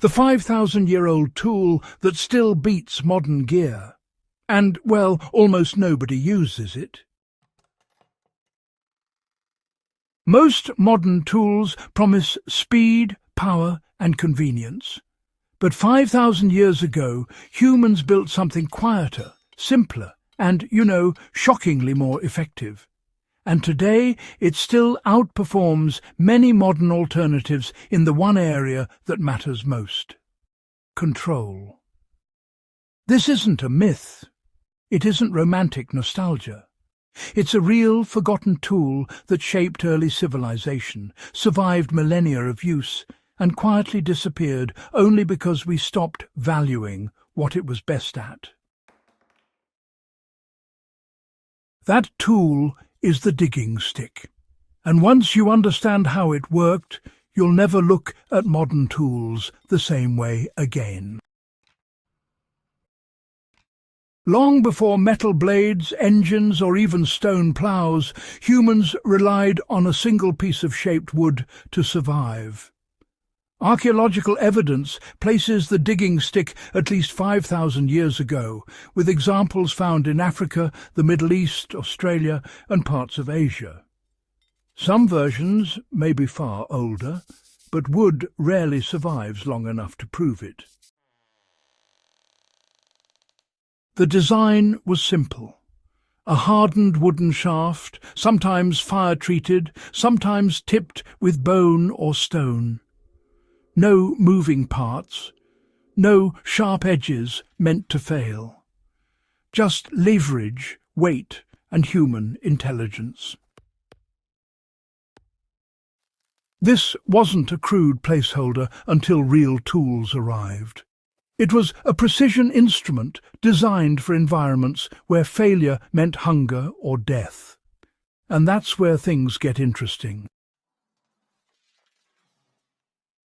The 5,000-year-old tool that still beats modern gear. And, well, almost nobody uses it. Most modern tools promise speed, power, and convenience. But 5,000 years ago, humans built something quieter, simpler, and, shockingly more effective. And today it still outperforms many modern alternatives in the one area that matters most: control. This isn't a myth. It isn't romantic nostalgia. It's a real, forgotten tool that shaped early civilization, survived millennia of use, and quietly disappeared only because we stopped valuing what it was best at. That tool is the digging stick, and once you understand how it worked, you'll never look at modern tools the same way again. Long before metal blades, engines, or even stone plows, humans relied on a single piece of shaped wood to survive. Archaeological evidence places the digging stick at least 5,000 years ago, with examples found in Africa, the Middle East, Australia, and parts of Asia. Some versions may be far older, but wood rarely survives long enough to prove it. The design was simple. A hardened wooden shaft, sometimes fire-treated, sometimes tipped with bone or stone. No moving parts, no sharp edges meant to fail. Just leverage, weight, and human intelligence. This wasn't a crude placeholder until real tools arrived. It was a precision instrument designed for environments where failure meant hunger or death. And that's where things get interesting.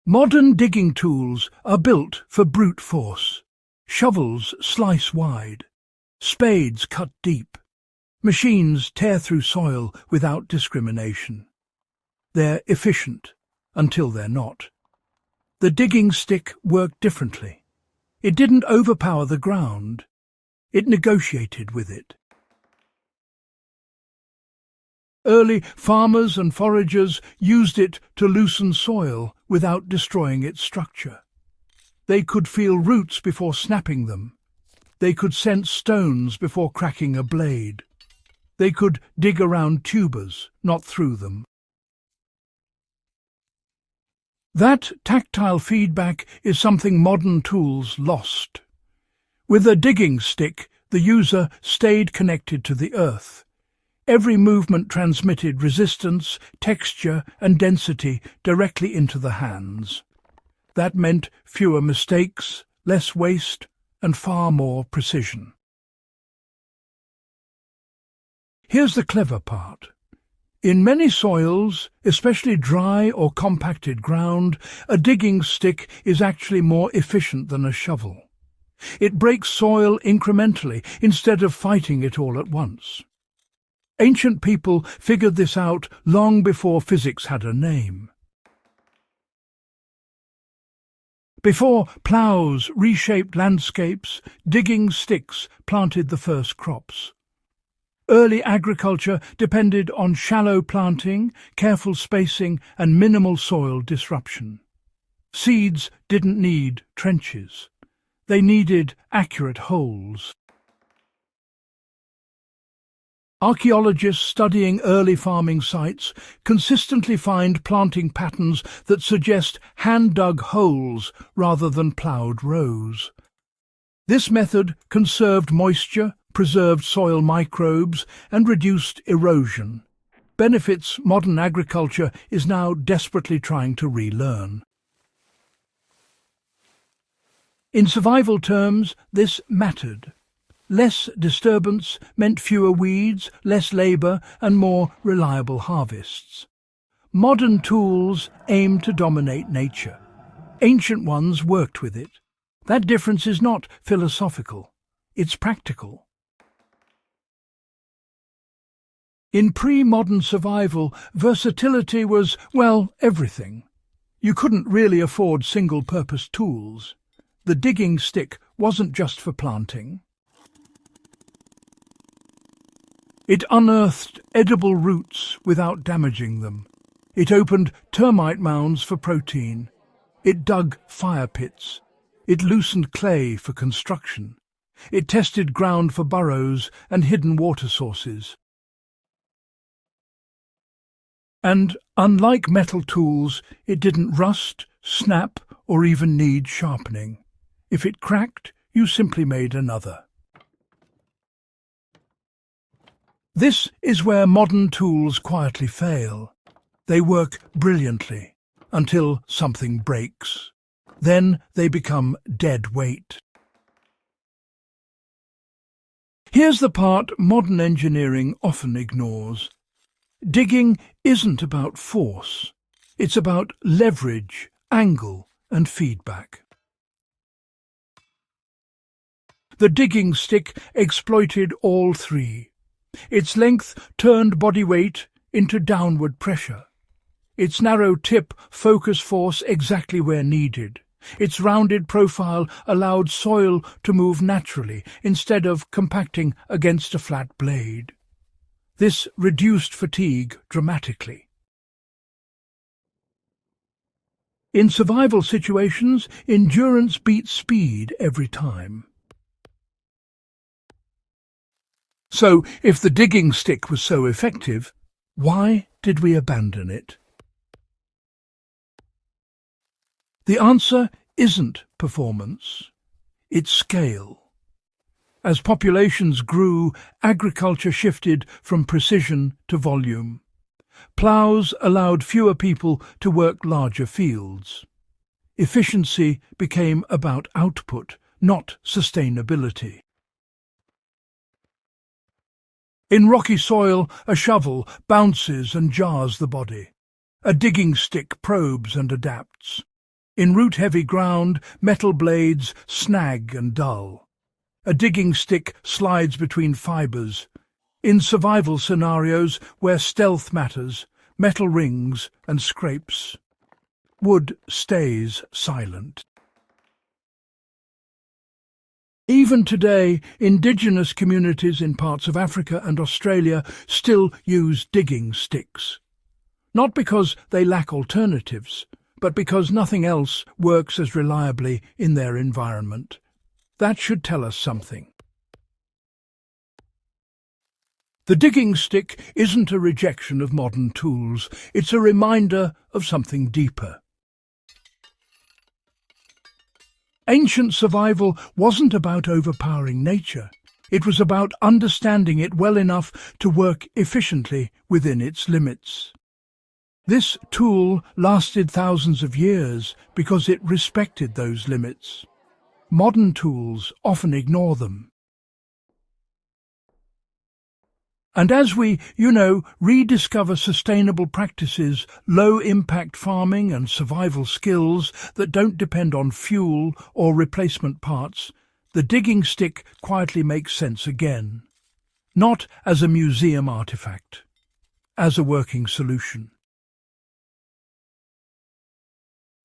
Modern digging tools are built for brute force. Shovels slice wide. Spades cut deep. Machines tear through soil without discrimination. They're efficient until they're not. The digging stick worked differently. It didn't overpower the ground. It negotiated with it. Early farmers and foragers used it to loosen soil without destroying its structure. They could feel roots before snapping them. They could sense stones before cracking a blade. They could dig around tubers, not through them. That tactile feedback is something modern tools lost. With a digging stick, the user stayed connected to the earth. Every movement transmitted resistance, texture, and density directly into the hands. That meant fewer mistakes, less waste, and far more precision. Here's the clever part. In many soils, especially dry or compacted ground, a digging stick is actually more efficient than a shovel. It breaks soil incrementally instead of fighting it all at once. Ancient people figured this out long before physics had a name. Before plows reshaped landscapes, digging sticks planted the first crops. Early agriculture depended on shallow planting, careful spacing, and minimal soil disruption. Seeds didn't need trenches. They needed accurate holes. Archaeologists studying early farming sites consistently find planting patterns that suggest hand-dug holes rather than ploughed rows. This method conserved moisture, preserved soil microbes, and reduced erosion. Benefits modern agriculture is now desperately trying to relearn. In survival terms, this mattered. Less disturbance meant fewer weeds, less labour, and more reliable harvests. Modern tools aim to dominate nature. Ancient ones worked with it. That difference is not philosophical. It's practical. In pre-modern survival, versatility was, well, everything. You couldn't really afford single-purpose tools. The digging stick wasn't just for planting. It unearthed edible roots without damaging them. It opened termite mounds for protein. It dug fire pits. It loosened clay for construction. It tested ground for burrows and hidden water sources. And, unlike metal tools, it didn't rust, snap, or even need sharpening. If it cracked, you simply made another. This is where modern tools quietly fail. They work brilliantly until something breaks. Then they become dead weight. Here's the part modern engineering often ignores. Digging isn't about force. It's about leverage, angle, and feedback. The digging stick exploited all three. Its length turned body weight into downward pressure. Its narrow tip focused force exactly where needed. Its rounded profile allowed soil to move naturally instead of compacting against a flat blade. This reduced fatigue dramatically. In survival situations, endurance beats speed every time. So, if the digging stick was so effective, why did we abandon it? The answer isn't performance, it's scale. As populations grew, agriculture shifted from precision to volume. Plows allowed fewer people to work larger fields. Efficiency became about output, not sustainability. In rocky soil, a shovel bounces and jars the body. A digging stick probes and adapts. In root-heavy ground, metal blades snag and dull. A digging stick slides between fibres. In survival scenarios where stealth matters, metal rings and scrapes. Wood stays silent. Even today, indigenous communities in parts of Africa and Australia still use digging sticks. Not because they lack alternatives, but because nothing else works as reliably in their environment. That should tell us something. The digging stick isn't a rejection of modern tools, it's a reminder of something deeper. Ancient survival wasn't about overpowering nature. It was about understanding it well enough to work efficiently within its limits. This tool lasted thousands of years because it respected those limits. Modern tools often ignore them. And as we, rediscover sustainable practices, low-impact farming and survival skills that don't depend on fuel or replacement parts, the digging stick quietly makes sense again. Not as a museum artifact, as a working solution.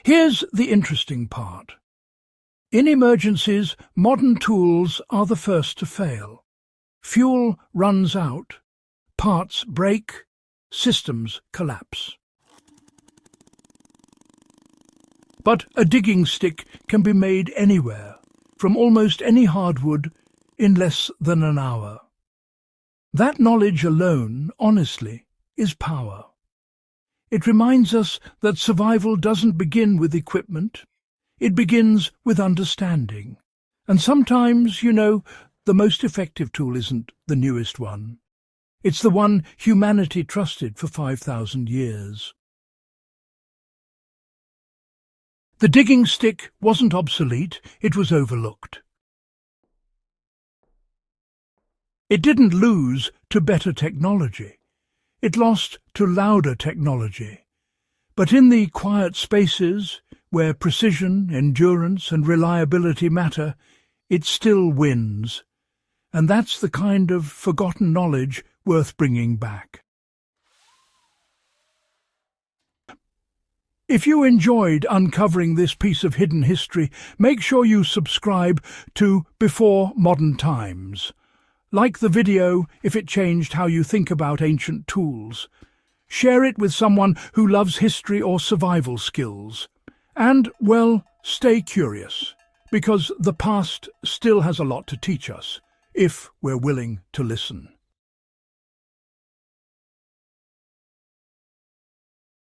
Here's the interesting part. In emergencies, modern tools are the first to fail. Fuel runs out, parts break, systems collapse. But a digging stick can be made anywhere, from almost any hardwood, in less than an hour. That knowledge alone, honestly, is power. It reminds us that survival doesn't begin with equipment. It begins with understanding. And sometimes, the most effective tool isn't the newest one. It's the one humanity trusted for 5,000 years. The digging stick wasn't obsolete, it was overlooked. It didn't lose to better technology. It lost to louder technology. But in the quiet spaces, where precision, endurance and reliability matter, it still wins. And that's the kind of forgotten knowledge worth bringing back. If you enjoyed uncovering this piece of hidden history, make sure you subscribe to Before Modern Times. Like the video if it changed how you think about ancient tools. Share it with someone who loves history or survival skills. And, well, stay curious, because the past still has a lot to teach us, if we're willing to listen.